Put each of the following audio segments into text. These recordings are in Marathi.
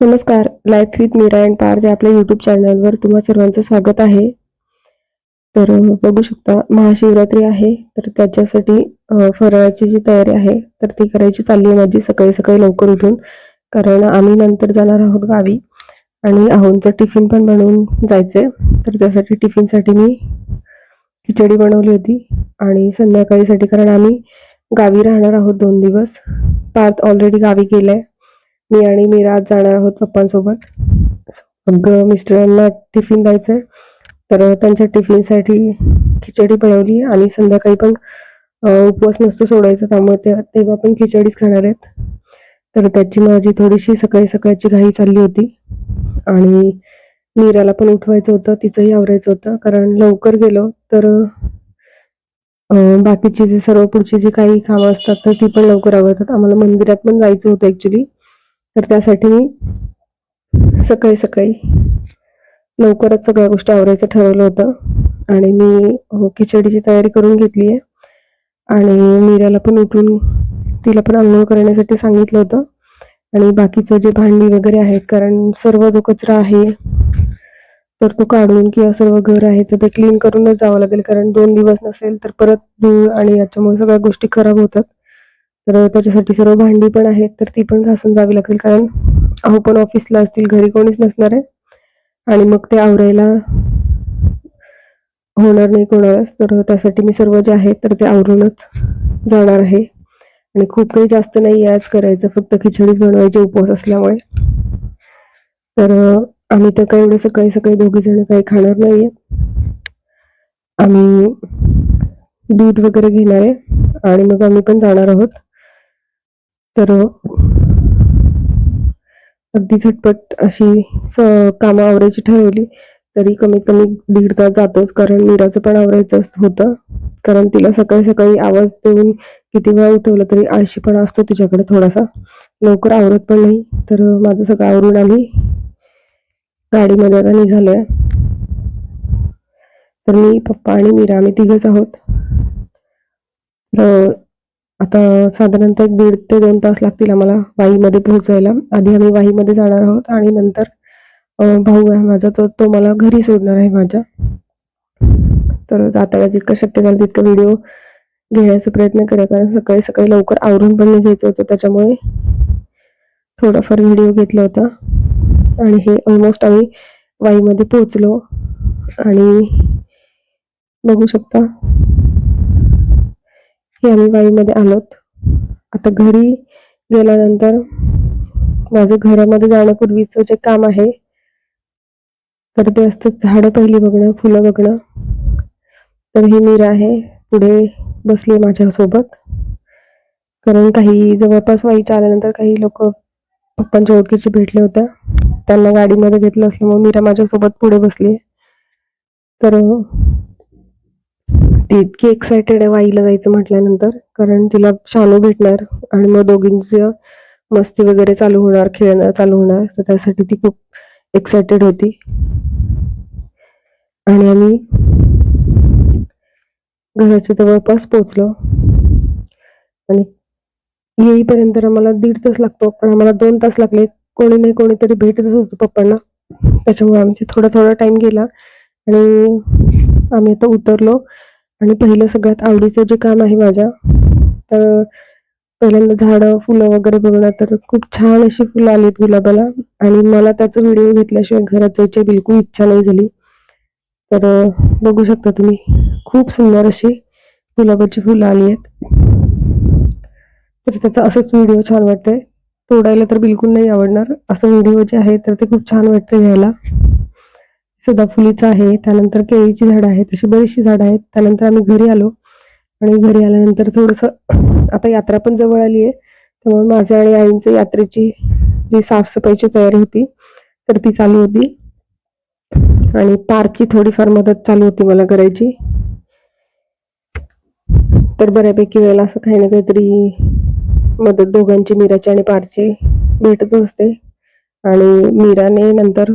नमस्कार. Life with Meera and Parth या आपल्या यूट्यूब चॅनलवर तुम्हा सर्वांचं स्वागत आहे. तर बघू शकता महाशिवरात्री आहे, तर त्याच्यासाठी फराळाची जी तयारी आहे तर ती करायची चालली आहे माझी सकाळी सकाळी लवकर उठून. कारण आम्ही नंतर जाणार आहोत गावी आणि आहोंचं टिफिन पण बनवून जायचंय. तर त्यासाठी टिफिनसाठी मी खिचडी बनवली होती आणि संध्याकाळीसाठी कारण आम्ही गावी राहणार आहोत 2 दिवस. पार्थ ऑलरेडी गावी गेलाय. मी आणि मीरा आज जाणार आहोत पप्पांसोबत. मग मिस्टरांना टिफिन द्यायचंय, तर त्यांच्या टिफिनसाठी खिचडी बनवली आणि संध्याकाळी पण उपवास नसतो सोडायचा, त्यामुळे तेव्हा पण खिचडीच खाणार आहेत. तर त्याची माझी थोडीशी सकाळी सकाळची घाई चालली होती आणि मीराला पण उठवायचं होतं, तिचंही आवरायचं होतं. कारण लवकर गेलो तर बाकीची जी सर्व पुढची जी काही कामं असतात तर ती पण लवकर आवरतात. आम्हाला मंदिरात पण जायचं होतं ॲक्च्युली. तर त्यासाठी मी सकाळी सकाळी लवकरच सगळ्या गोष्टी आवरायचं ठरवलं होतं आणि मी खिचडीची तयारी करून घेतली आहे आणि मीराला पण उठून तिला पण अंघोळ करण्यासाठी सांगितलं होतं. आणि बाकीचं जे भांडी वगैरे आहेत, कारण सर्व जो कचरा आहे तर तो काढून किंवा सर्व घर आहे तर ते क्लीन करूनच जावं लागेल. कारण 2 दिवस नसेल तर परत धूळ आणि याच्यामुळे सगळ्या गोष्टी खराब होतात. तर त्याच्यासाठी सर्व भांडी पण आहेत तर ती पण घासून जावी लागेल. कारण अहो पण ऑफिसला असतील, घरी कोणीच नसणार आहे आणि मग ते आवरायला होणार नाही कोणालाच. तर त्यासाठी मी सर्व जे आहे तर ते आवरूनच जाणार आहे आणि खूप काही जास्त नाही आज करायचं, फक्त खिचडीच बनवायची उपवास असल्यामुळे. तर आम्ही तर काही एवढं सकाळी सकाळी दोघी जण काही खाणार नाहीये. आम्ही दूध वगैरे घेणार आहे आणि मग आम्ही पण जाणार आहोत. तर अगदी झटपट अशी कामं आवरायची ठरवली तरी कमीत कमी 1.5 तास जातोच. कारण मीराचं पण आवरायचं होतं. कारण तिला सकाळी सकाळी आवाज देऊन किती वेळा उठवलं तरी आळशीपणा असतो तिच्याकडे थोडासा, लवकर आवरत पण नाही. तर माझं सगळं आवरून आम्ही गाडीमध्ये आता निघालोय. तर मी, पप्पा आणि मीरा आम्ही तिघच आहोत. तर आता साधारणतः 1.5 ते 2 तास लागतील आम्हाला वाईमध्ये पोहोचायला. आधी आम्ही वाईमध्ये जाणार आहोत आणि नंतर भाऊ आहे माझा, तर तो मला घरी सोडणार आहे माझ्या. तर जाताना जितकं शक्य झालं तितकं व्हिडिओ घेण्याचा प्रयत्न करा, कारण सकाळी सकाळी लवकर आवरून पण निघायचं होतं, त्याच्यामुळे थोडाफार व्हिडिओ घेतला होता. आणि हे ऑलमोस्ट आम्ही वाईमध्ये पोहोचलो आणि बघू शकता हे आम्ही वाईमध्ये आलोत. आता घरी गेल्यानंतर माझं घरामध्ये जाण्यापूर्वीचं जे काम आहे तर ते असतं झाडं पहिली बघणं, फुलं बघणं. तर ही मीरा आहे, पुढे बसली माझ्यासोबत. कारण काही जवळपास वाईच्या आल्यानंतर काही लोक पप्पांच्या ओळखीचे भेटले होत्या, त्यांना गाडीमध्ये घेतलं असल्यामुळे मीरा माझ्यासोबत पुढे बसली. तर ती इतकी एक्सायटेड आहे वाईला जायचं म्हटल्यानंतर, कारण तिला शानू भेटणार आणि मग दोघींचं मस्ती वगैरे चालू होणार, खेळणं चालू होणार. तर त्यासाठी ती खूप एक्सायटेड होती. आणि आम्ही घराच्या जवळपास पोहोचलो आणि येईपर्यंत आम्हाला 1.5 तास लागतो, पण आम्हाला 2 तास लागले. कोणी नाही कोणीतरी भेटतच होतं पप्पांना, त्याच्यामुळे आमचे थोडा थोडा टाइम गेला आणि आम्ही आता उतरलो. आणि पहिलं सगळ्यात आवडीचं जे काम आहे माझ्या, तर पहिल्यांदा झाडं फुलं वगैरे बघणं. तर खूप छान अशी फुलं आलीत गुलाबाला आणि मला त्याचा व्हिडिओ घेतल्याशिवाय घरात जायची बिलकुल इच्छा नाही झाली. तर बघू शकता तुम्ही, खूप सुंदर अशी गुलाबाची फुलं आली आहेत. तर त्याचा असंच व्हिडिओ छान वाटतंय, तोडायला तर बिलकुल नाही आवडणार. असं व्हिडिओ जे आहे तर ते खूप छान वाटतं घ्यायला. सदाफुलीचं आहे, त्यानंतर केळीची झाडं आहेत, अशी बरीचशी झाडं आहेत. त्यानंतर आम्ही घरी आलो आणि घरी आल्यानंतर थोडंसं आता यात्रा पण जवळ आली आहे, त्यामुळे माझ्या आणि आईंचं यात्रेची जी साफसफाईची तयारी होती तर ती चालू होती आणि पार्कची थोडीफार मदत चालू होती मला करायची. तर बऱ्यापैकी वेळेला असं काही ना काहीतरी मदत दोघांची, मीराची आणि पारची, भेटत असते. आणि मीराने नंतर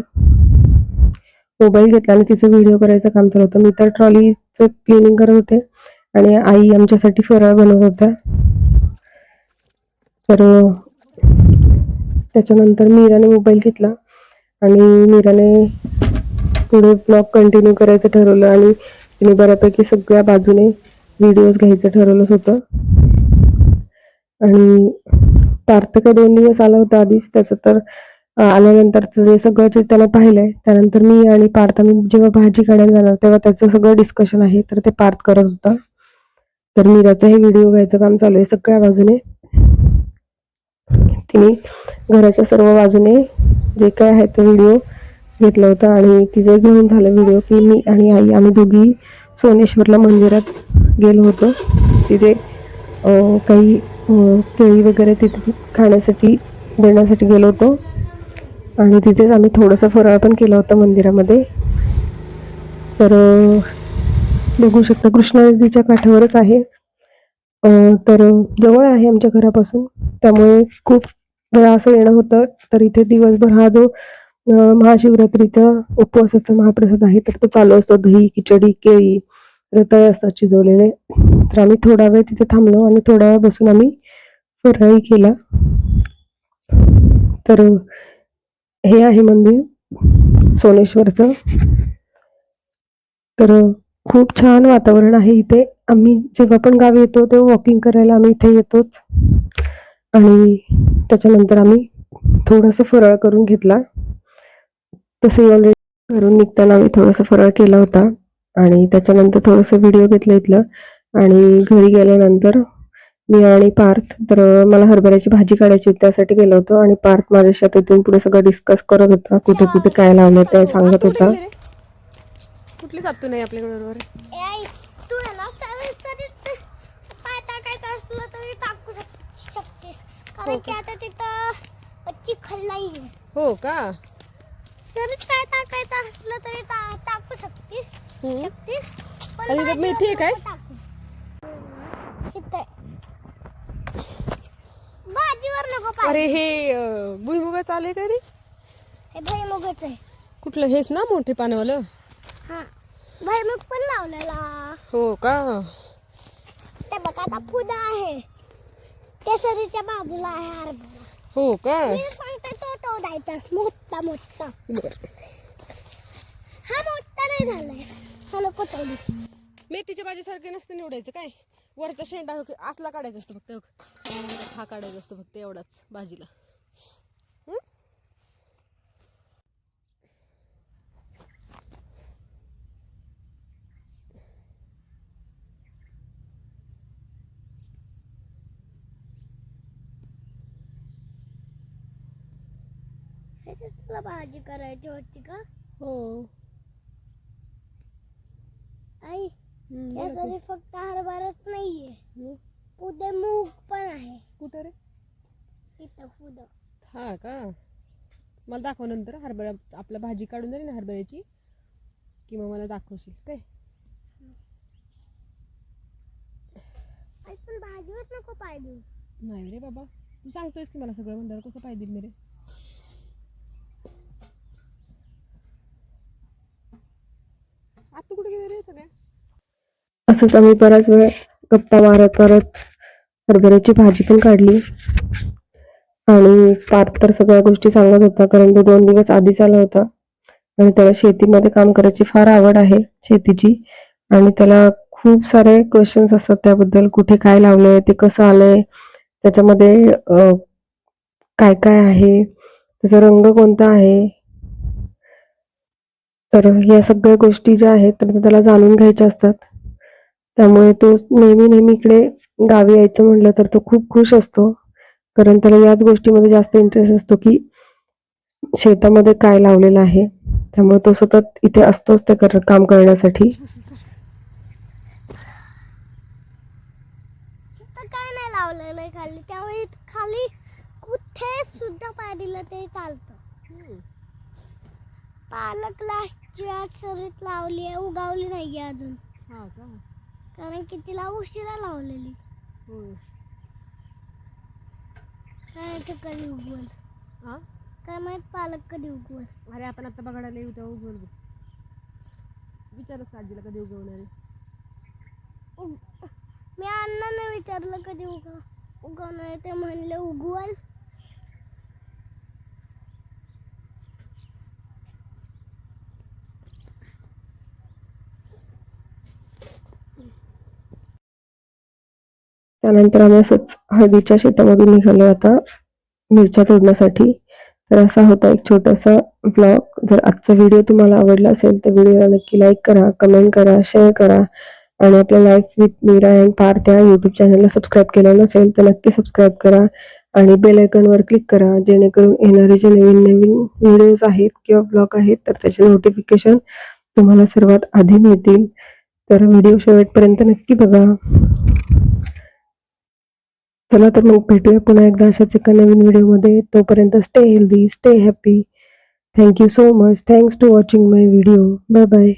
मोबाईल घेतला आणि तिचं व्हिडिओ करायचं काम चालू होतं. मी तर ट्रॉलीचं क्लिनिंग करत होते आणि आई आमच्यासाठी फराळ बनवत होत्या. तर त्याच्यानंतर मीराने मोबाईल घेतला आणि मीराने पुढे ब्लॉग कंटिन्यू करायचं ठरवलं आणि तिने बऱ्यापैकी सगळ्या बाजूने व्हिडिओज घ्यायचं ठरवलंच होतं. आणि पार्थ काय 2 दिवस आला होता आधीच. त्याचं तर आल्यानंतरचं जे सगळं जे त्याला पाहिलंय, त्यानंतर मी आणि पार्थ आम्ही जेव्हा भाजी काढायला जाणार तेव्हा त्याचं सगळं डिस्कशन आहे, तर ते पार्थ करत होता. तर मीराचाही व्हिडिओ घ्यायचं काम चालू आहे सगळ्या बाजूने. तिने घराच्या सर्व बाजूने जे काय आहे ते व्हिडिओ घेतलं होतं आणि तिचं घेऊन झालं व्हिडिओ की मी आणि आई आम्ही दोघी सोनेश्वरला मंदिरात गेलो होतो. तिथे काही केळी वगैरे तिथे खाण्यासाठी देण्यासाठी गेलो होतो आणि तिथेच आम्ही थोडंसं फराळ पण केला होता मंदिरामध्ये. तर बघू शकता कृष्णा नदीच्या काठावरच आहे. तर जवळ आहे आमच्या घरापासून, त्यामुळे खूप वेळा असं येणं होतं. तर इथे दिवसभर हा जो महाशिवरात्रीचा उपवासाचा महाप्रसाद आहे तर तो चालू असतो. दही, खिचडी, केळी, रताळे असतात शिजवलेले. तर आम्ही थोडा वेळ तिथे थांबलो आणि थोडा वेळ बसून आम्ही फराळी केला. तर हे आहे मंदिर सोनेश्वरचं. तर खूप छान वातावरण आहे इथे. आम्ही जेव्हा पण गावी येतो तेव्हा वॉकिंग करायला आम्ही इथे येतोच. आणि त्याच्यानंतर आम्ही थोडंसं फराळ करून घेतला. तसे ऑलरेडी घरून निघताना आम्ही थोडासा फराळ केला होता आणि त्याच्यानंतर थोडंसं व्हिडिओ घेतलं इथलं. आणि घरी गेल्यानंतर मी आणि पार्थ, तर मला हरभऱ्याची भाजी काढायची होती त्यासाठी गेलो होतो आणि पार्थ माझ्या शेतातून पुढे सगळं डिस्कस करत होता, कुठे कुठे काय लावलं ते सांगत होता. कुठली सातू नाही आपल्या बरोबर. तू आहे ना पाय टाकायचं असलं तरी टाकू शकतेस, कारण की आता तिथं चिखल नाही. हो का? जर पाय टाकायचं असलं तरी टाकू शकतेस. आणि इथं मेथी आहे काय? भाजीवर नको पाय. अरे हे भुईमुगाचं आलंय का रे? हे भुईमुगच आहे. कुठलं? हेच ना मोठे पानवालं? हा, भुईमुग पण लावलेला. हो का? ते बघ आता फुलं आहे, केसरीच्या बाजूला आहे हरभरा. हो का? मी सांगते तो द्यायचास मोठा मोठा. हा मोठा नाही झालाय, हा नको तोडू. मेथीच्या भाजीसारखे नसतं निवडायचं काय? वरचा शेंडा असला काढायचा असतो फक्त. हा काढायचा असतो फक्त एवढाच भाजीला. तुला भाजी करायची होती का? हो. आई, यासाठी फक्त हरभराच नाहीये, उद्या मूग पण आहे. कुठं रे? तिथं पुढं. हा का? मला दाखव नंतर. हरभरा आपला भाजी काढून झाली ना हरभऱ्याची कि मग मला दाखवशील काय? आई पण भाजीवर नको पाय देऊ. नाही रे बाबा, तू सांगतोयस की मला सगळं, म्हणल्यावर कसं पाहिजे मेरे. आता कुठे गेले रे सगळ्या? असंच आम्ही बराच वेळ गप्पा मारत हरभऱ्याची भाजी पण काढली. आणि पार्थ तर सगळ्या गोष्टी सांगत होता, कारण तो 2 दिवस आधीच आला होता आणि त्याला शेतीमध्ये काम करायची फार आवड आहे, शेतीची. आणि त्याला खूप सारे क्वेश्चन्स असतात त्याबद्दल, कुठे काय लावलंय, ते कसं आलंय, त्याच्यामध्ये काय काय आहे, त्याचा रंग कोणता आहे. तर या सगळ्या गोष्टी ज्या आहेत तर त्याला जाणून घ्यायच्या असतात. त्यामुळे तो नेहमी इकडे गावी यायचं म्हटलं तर तो खूप खुश असतो, कारण त्याला याच गोष्टीमध्ये जास्त इंटरेस्ट असतो की शेतामध्ये काय लावलेलं आहे. त्यामुळे तो सतत इथे असतोच ते काम करण्यासाठी. तर काय नाही लावलेलं आहे खाली, त्यामुळे खाली कुठे सुद्धा पाय दिलं तरी चालतं. पालक लास्टच्या सरीत लावली आहे, उगावली नाहीये अजून. हा का? कारण की तिला उशिरा लावलेली. काय ते कधी उगवल, काय माहित पालक कधी उगवल. अरे आपण आता बघायला येऊ तेव्हा उगवल. विचारच आजीला कधी उगवणार आहे. मी अण्णांना विचारलं कधी उगवणार, ते म्हणले उगवल. त्यानंतर आम्ही असंच हळदीच्या शेतामधून निघालो आता मिरच्या तोडण्यासाठी. तर असा होता एक छोटासा ब्लॉग. जर आजचा व्हिडिओ तुम्हाला आवडला असेल तर व्हिडिओला नक्की लाईक करा, कमेंट करा, शेअर करा आणि आपल्या life with Meera and Parth या यूट्यूब चॅनलला सबस्क्राईब केलं नसेल तर नक्की सबस्क्राईब करा आणि बेल आयकॉनवर क्लिक करा, जेणेकरून येणारे जे नवीन नवीन व्हिडिओज आहेत किंवा ब्लॉग आहेत तर त्याचे नोटिफिकेशन तुम्हाला सर्वात आधी मिळतील. तर व्हिडिओ शेवटपर्यंत नक्की बघा. चला तर मग भेटूया पुन्हा एकदा अशाच एका नवीन व्हिडिओमध्ये. तोपर्यंत stay healthy, stay happy. Thank you so much. Thanks to watching my video. Bye bye.